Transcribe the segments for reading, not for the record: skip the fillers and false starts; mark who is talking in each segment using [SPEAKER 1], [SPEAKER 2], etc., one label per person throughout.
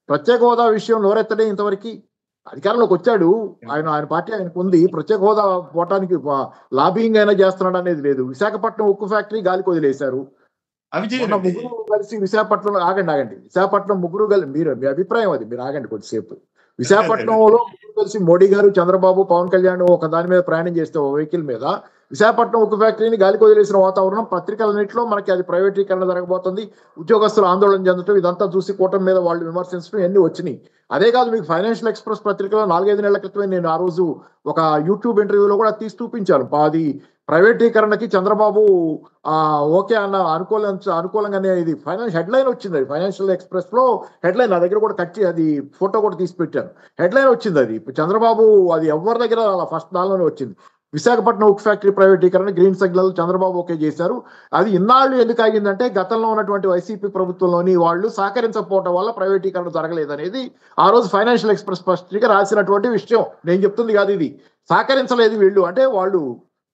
[SPEAKER 1] ప్రత్యేక హోదా విషయం నోరెత్తడే ఇంతవరకు. అధికారంలోకి వచ్చాడు, ఆయన పార్టీ ఆయనకు ఉంది. ప్రత్యేక హోదా పోవటానికి లాబింగ్ అయినా చేస్తున్నాడు అనేది లేదు. విశాఖపట్నం ఉక్కు ఫ్యాక్టరీ గాలికి వదిలేశారు. మొన్న ముగ్గురు కలిసి విశాఖపట్నంలో ఆగండి. విశాఖపట్నం ముగ్గురు కలిసి మీ అభిప్రాయం అది, మీరు ఆగండి కొద్దిసేపు. విశాఖపట్నంలో ముగ్గురు కలిసి మోడీ గారు, చంద్రబాబు, పవన్ కళ్యాణ్ ఒక దాని మీద ప్రయాణం చేస్తే, ఒక వెహికల్ మీద విశాఖపట్నం ఉక్కు ఫ్యాక్టరీని గాలికి వదిలేసిన వాతావరణం పత్రికలన్నింటిలో మనకి అది ప్రైవేటీకరణ జరగబోతుంది, ఉద్యోగస్తులు ఆందోళన చెందటం, ఇదంతా చూసి కూటమి మీద వాళ్ళు విమర్శించడం ఎన్ని వచ్చినాయి. అదే కాదు, మీకు ఫైనాన్షియల్ ఎక్స్ప్రెస్ పత్రికలో 4-5 నెలల క్రితమే నేను ఆ రోజు ఒక యూట్యూబ్ ఇంటర్వ్యూలో కూడా తీసి చూపించాను. అది ప్రైవేటీకరణకి చంద్రబాబు ఓకే అన్న అనుకూలంగానే ఇది హెడ్లైన్ వచ్చింది. అది ఫైనాన్షియల్ ఎక్స్ప్రెస్ లో హెడ్లైన్ నా దగ్గర కూడా అది ఫోటో కూడా తీసి పెట్టాను. హెడ్లైన్ వచ్చింది. అది చంద్రబాబు అది ఎవరి దగ్గర అలా ఫస్ట్ దానిలోనే వచ్చింది. విశాఖపట్నం ఉక్కు ఫ్యాక్టరీ ప్రైవేటీకరణ గ్రీన్ సిగ్నల్ చంద్రబాబు ఓకే చేశారు. అది ఇన్నాళ్ళు ఎందుకు ఆగిందంటే గతంలో ఉన్నటువంటి వైసీపీ ప్రభుత్వంలోని వాళ్ళు సహకరించకపోవడం వల్ల ప్రైవేటీకరణ జరగలేదనేది ఆ రోజు ఫైనాన్షియల్ ఎక్స్ప్రెస్ పత్రిక రాసినటువంటి విషయం. నేను చెప్తుంది కాదు ఇది. సహకరించలేదు వీళ్ళు అంటే, వాళ్ళు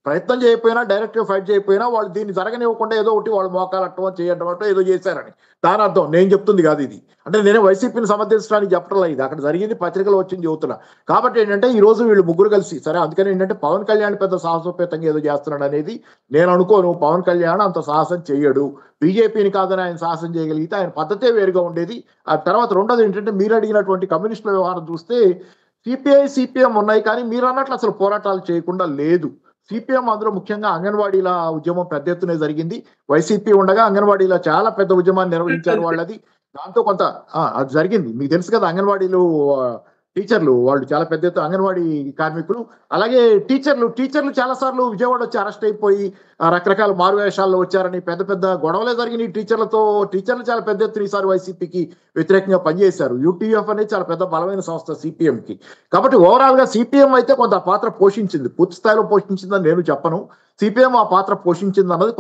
[SPEAKER 1] ప్రయత్నం చేయకపోయినా, డైరెక్ట్ ఫైట్ చేయకపోయినా వాళ్ళు దీన్ని జరగనివ్వకుండా ఏదో ఒకటి వాళ్ళు మోకాలట్టో చేయడం ఏదో చేశారని దాని అర్థం. నేను చెప్తుంది కాదు ఇది. అంటే నేనే వైసీపీని సమర్థించడానికి చెప్పడం ఇది, అక్కడ జరిగింది, పత్రికలో వచ్చింది చెబుతున్నా. కాబట్టి ఏంటంటే ఈ రోజు వీళ్ళు ముగ్గురు కలిసి సరే, అందుకని ఏంటంటే పవన్ కళ్యాణ్ పెద్ద సాహసోపేతంగా ఏదో చేస్తున్నాడు అనేది నేను అనుకోను. పవన్ కళ్యాణ్ అంత సాహసం చేయడు. బీజేపీని కాదని ఆయన సాహసం చేయగలిగితే ఆయన పద్ధతే వేరుగా ఉండేది. ఆ తర్వాత రెండోది ఏంటంటే, మీరు అడిగినటువంటి కమ్యూనిస్టుల వ్యవహారం చూస్తే సిపిఐ, సిపిఎం ఉన్నాయి, కానీ మీరు అన్నట్లు అసలు పోరాటాలు చేయకుండా లేదు. సిపిఎం అందులో ముఖ్యంగా అంగన్వాడీల ఉద్యమం పెద్ద ఎత్తునే జరిగింది. వైసీపీ ఉండగా అంగన్వాడీల చాలా పెద్ద ఉద్యమాన్ని నిర్వహించారు వాళ్ళది. దాంతో కొంత అది జరిగింది. మీకు తెలుసు కదా, అంగన్వాడీలు టీచర్లు వాళ్ళు చాలా పెద్ద ఎత్తున అంగన్వాడీ కార్మికులు, అలాగే టీచర్లు చాలా సార్లు విజయవాడ వచ్చి అరెస్ట్ అయిపోయి రకరకాల మారువేషాల్లో వచ్చారని పెద్ద పెద్ద గొడవలే జరిగినాయి టీచర్లు చాలా పెద్ద ఎత్తున ఈసారి వైసీపీకి వ్యతిరేకంగా పనిచేశారు. యూటీఎఫ్ అనేది చాలా పెద్ద బలమైన సంస్థ సిపిఎంకి. కాబట్టి ఓవరాల్ గా సిపిఎం అయితే కొంత పాత్ర పోషించింది, పూర్తి స్థాయిలో పోషించిందని నేను చెప్పను. సిపిఎం ఆ పాత్ర పోషించింది అన్నది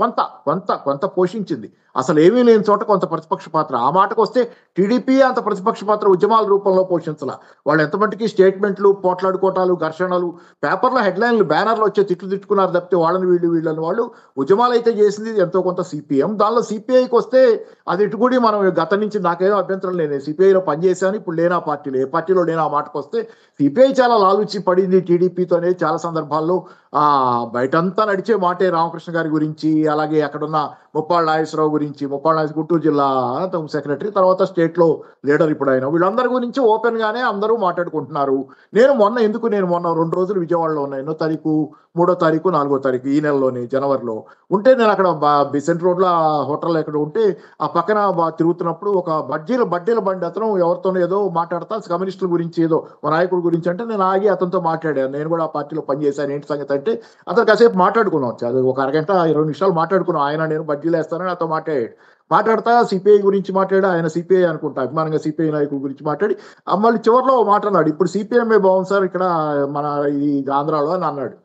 [SPEAKER 1] కొంత పోషించింది. అసలు ఏమీ లేని చోట కొంత ప్రతిపక్ష పాత్ర. ఆ మాటకు వస్తే టీడీపీ అంత ప్రతిపక్ష పాత్ర ఉద్యమాల రూపంలో పోషించాల. వాళ్ళు ఎంత మట్టికి స్టేట్మెంట్లు, పోట్లాడుకోవటాలు, ఘర్షణలు, పేపర్లో హెడ్లైన్లు, బ్యానర్లు వచ్చే తిట్టుకున్నారు తప్పితే వాళ్ళని వీళ్ళని వాళ్ళు ఉద్యమాలు అయితే చేసింది ఎంతో కొంత సిపిఎం. దానిలో సిపిఐకి వస్తే అది ఇటుకూడి మనం గత నుంచి నాకేదో అభ్యంతరం లేదు. సిపిఐలో పనిచేశాను, ఇప్పుడు లేనా పార్టీలో, ఏ పార్టీలో లేనా ఆ మాటకు వస్తే సిపిఐ చాలా లాలుచి పడింది టీడీపీతో అనేది చాలా సందర్భాల్లో. బయటంతా నడిచే మాటే రామకృష్ణ గారి గురించి, అలాగే అక్కడున్న ముప్పాళ్ళ నాగేశ్వరరావు గురించి, గుంటూరు జిల్లా సెక్రటరీ, తర్వాత స్టేట్ లో లీడర్ ఇప్పుడు ఆయన, వీళ్ళందరి గురించి ఓపెన్ గానే అందరూ మాట్లాడుకుంటున్నారు. నేను మొన్న 2 రోజులు విజయవాడలో ఉన్నా. 2వ తారీఖు, 3వ తారీఖు, 4వ తారీఖు ఈ నెలలోని జనవరిలో ఉంటే, నేను అక్కడ బిసెంట్ రోడ్ లో హోటల్ ఎక్కడ ఉంటే ఆ పక్కన తిరుగుతున్నప్పుడు ఒక బడ్డీల బండి అతను ఎవరితోనో ఏదో మాట్లాడతా కమ్యూనిస్టుల గురించి, ఏదో మా నాయకుడి గురించి అంటే, నేను ఆగి అతనితో మాట్లాడాను. నేను కూడా ఆ పార్టీలో పనిచేశాను, ఏంటి సంగతి అంటే అతను కాసేపు మాట్లాడుకున్నాం. అది ఒక అరగంట 20 నిమిషాలు మాట్లాడుకున్నాం. ఆయన నేను బడ్జీలు వేస్తానని అతను మాట్లాడతా సిపిఐ గురించి మాట్లాడి, ఆయన సిపిఐ అనుకుంటా అభిమానంగా సిపిఐ నాయకుల గురించి మాట్లాడి మళ్ళీ చివరిలో మాట అన్నాడు, ఇప్పుడు సిపిఎంఏ బాగుంది సార్ ఇక్కడ మన ఇది ఆంధ్రాలో అని అన్నాడు.